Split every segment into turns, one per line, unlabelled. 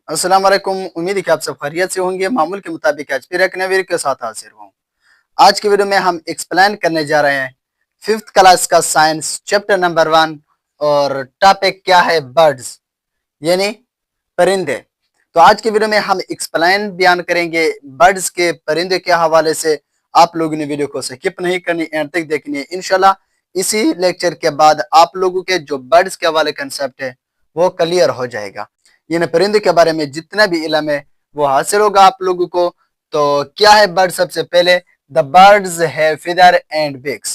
अस्सलाम वालेकुम। उम्मीद है कि आप सब खैरियत से होंगे। मामूल के मुताबिक आज फिर एक नए वीडियो के साथ हाजिर हूँ। आज की वीडियो में हम एक्सप्लेन करने जा रहे हैं 5th क्लास का साइंस चैप्टर नंबर 1 और टॉपिक क्या है बर्ड्स यानी परिंदे। तो आज की वीडियो में हम एक्सप्लेन बयान करेंगे बर्ड्स के परिंदे के हवाले से। आप लोगों ने वीडियो को स्किप नहीं करनी, एंड तक देखनी है। इंशाल्लाह इसी लेक्चर के बाद आप लोगों के जो बर्ड्स के हवाले कंसेप्ट है वो क्लियर हो जाएगा। यानी परिंदे के बारे में जितना भी इल्म है वो हासिल होगा आप लोगों को। तो क्या है बर्ड? सबसे पहले the birds have feather and beaks.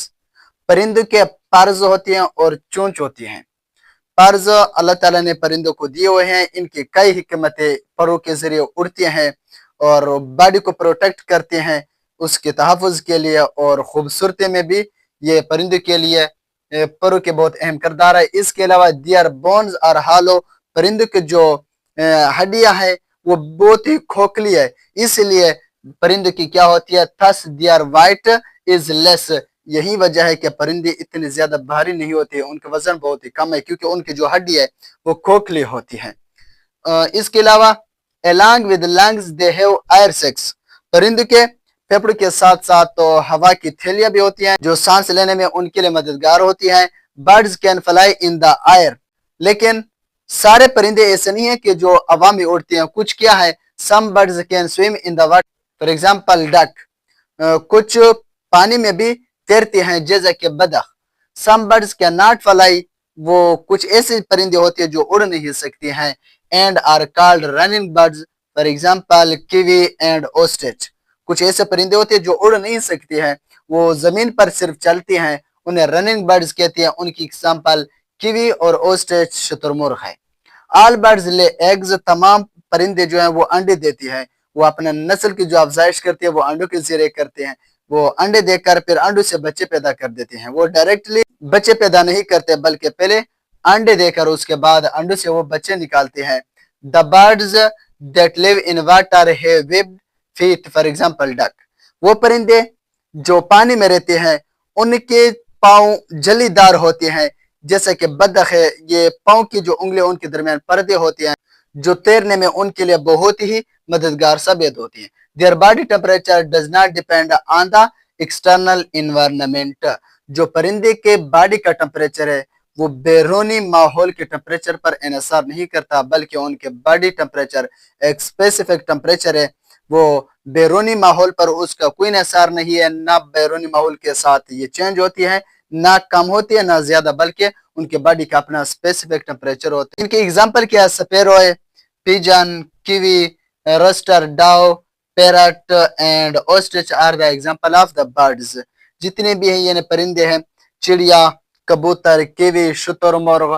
परिंदों के पर्स होती हैं और चोंच होती हैं। पर्स अल्लाह ताला ने परिंदों को दिए हुए हैं। इनकी कई हिकमतें परों के जरिए उड़ती हैं और बॉडी को प्रोटेक्ट करते हैं उसके तहफ़्फ़ुज़ के लिए, और खूबसूरती में भी ये परिंदों के लिए परों के बहुत अहम किरदार है। इसके अलावा दियर बोन्स और हालो, परिंदों के जो हड्डियां है वो बहुत ही खोखली है, इसलिए परिंदों की क्या होती है, thus their weight is less. यही वजह है कि परिंदे इतने ज्यादा भारी नहीं होते, उनका वजन बहुत ही कम है क्योंकि उनकी जो हड्डी है वो खोखली होती है। इसके अलावा along with lungs they have air sacs। परिंदों के फेफड़ों के साथ साथ तो हवा की थैलियां भी होती हैं जो सांस लेने में उनके लिए मददगार होती हैं। Birds can fly in the air, लेकिन सारे परिंदे ऐसे नहीं है कि जो हवा में उड़ते हैं। कुछ क्या है, some birds can swim in the water, for example duck. कुछ पानी में भी तैरते हैं जैसे कि बतख। Some birds can not fly, वो कुछ ऐसे परिंदे होते हैं जो उड़ नहीं सकती हैं। And are called running birds, for example kiwi and ostrich. कुछ ऐसे परिंदे होते हैं जो उड़ नहीं सकते हैं, वो जमीन पर सिर्फ चलते हैं, उन्हें रनिंग बर्ड्स कहते हैं। उनकी एग्जांपल कीवी और ऑस्ट्रिच शुतुरमुर्ग है। ऑल बर्ड्स ले एग्स, तमाम परिंदे जो हैं वो अंडे देती हैं। वो अपने नस्ल की जो अफजाइश करती है वो अंडों के जरिए करते हैं। वो अंडे देकर फिर अंडों से बच्चे पैदा कर देते हैं। वो डायरेक्टली बच्चे पैदा नहीं करते बल्कि पहले अंडे देकर उसके बाद अंडों से वो बच्चे निकालते हैं। The birds that live in water have webbed feet, for example duck. वो परिंदे जो पानी में रहते हैं उनके पाँव जलीदार होते हैं, जैसे कि बतख है, ये पाँव की जो उंगली उनके दरमियान पर्दे होते हैं जो तैरने में उनके लिए बहुत ही मददगार साबित होती हैं। Their body temperature does not depend on the external environment. जो परिंदे के बॉडी का टेम्परेचर है वो बैरूनी माहौल के टेम्परेचर पर इन्हिसार नहीं करता, बल्कि उनके बॉडी टेम्परेचर एक स्पेसिफिक टेम्परेचर है। वो बैरूनी माहौल पर उसका कोई इन्हिसार नहीं है, ना बैरूनी माहौल के साथ ये चेंज होती है, ना कम होती है ना ज्यादा, बल्कि उनके बॉडी का अपना स्पेसिफिक टेम्परेचर होता है। इनके एग्जांपल क्या है, स्पैरो है, pigeon, kiwi, rooster, dove, parrot and ostrich are the example of the birds. जितने भी हैं ये परिंदे हैं, चिड़िया, कबूतर, कीवी, शुतुरमुर्ग,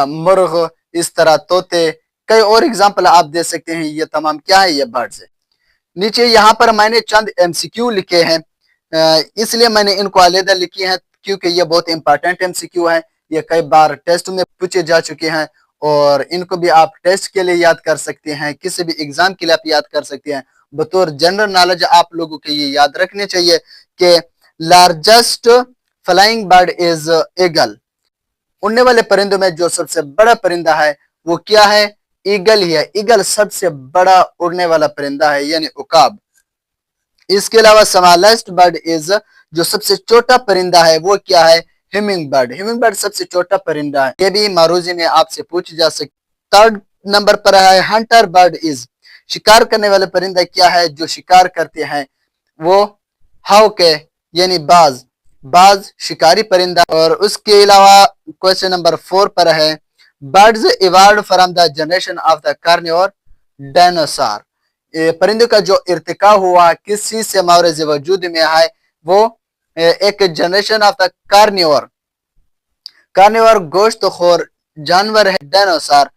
मुर्ग, इस तरह तोते, कई और एग्जांपल आप दे सकते हैं। ये तमाम क्या है, ये बर्ड्स है। नीचे यहाँ पर मैंने चंद एमसीक्यू लिखे हैं, इसलिए मैंने इनको अलग लिखी हैं क्योंकि ये बहुत इंपॉर्टेंट एमसीक्यू है। ये कई बार टेस्ट में पूछे जा चुके हैं और इनको भी आप टेस्ट के लिए याद कर सकते हैं, किसी भी एग्जाम के लिए आप याद कर सकते हैं। बतौर जनरल नॉलेज आप लोगों को ये याद रखने चाहिए कि largest flying bird is eagle. उड़ने वाले परिंदों में जो सबसे बड़ा परिंदा है वो क्या है, ईगल ही है। ईगल सबसे बड़ा उड़ने वाला परिंदा है, यानी उकाब। इसके अलावा स्मॉलेस्ट बर्ड इज, जो सबसे छोटा परिंदा है वो क्या है, हिमिंग बर्ड। हिमिंग बर्ड सबसे छोटा परिंदा है। ये भी मारूजी में आपसे पूछ जा सकता। 3rd नंबर पर है हंटर बर्ड इज, शिकार करने वाले परिंदा क्या है, जो शिकार करते हैं वो हाउक है, यानी बाज। बाज शिकारी परिंदा। और उसके अलावा क्वेश्चन नंबर 4 पर है birds evolve from the generation of the carnivore dinosaur. परिंदों का जो इर्तिका हुआ किस चीज से मावरेज वजूद में है, वो एक generation of the carnivore. Carnivore गोश्तखोर जानवर है। डायनासोर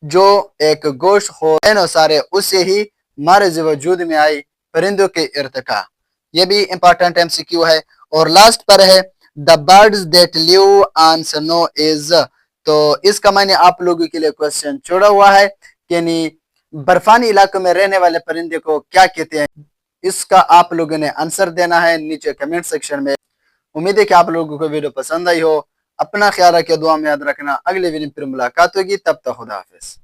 जो एक गोश्तखोर डायनासोर है, उससे ही मावरेज वजूद में आई परिंदों के इर्तिका। ये भी इंपॉर्टेंट एमसीक्यू है। और लास्ट पर है the birds that live on snow is, तो इसका मैंने आप लोगों के लिए क्वेश्चन छोड़ा हुआ है कि बर्फानी इलाकों में रहने वाले परिंदे को क्या कहते हैं। इसका आप लोगों ने आंसर देना है नीचे कमेंट सेक्शन में। उम्मीद है कि आप लोगों को वीडियो पसंद आई हो। अपना ख्याल रखिए, दुआ में याद रखना। अगले वीडियो में फिर मुलाकात होगी, तब तक खुदा हाफिज।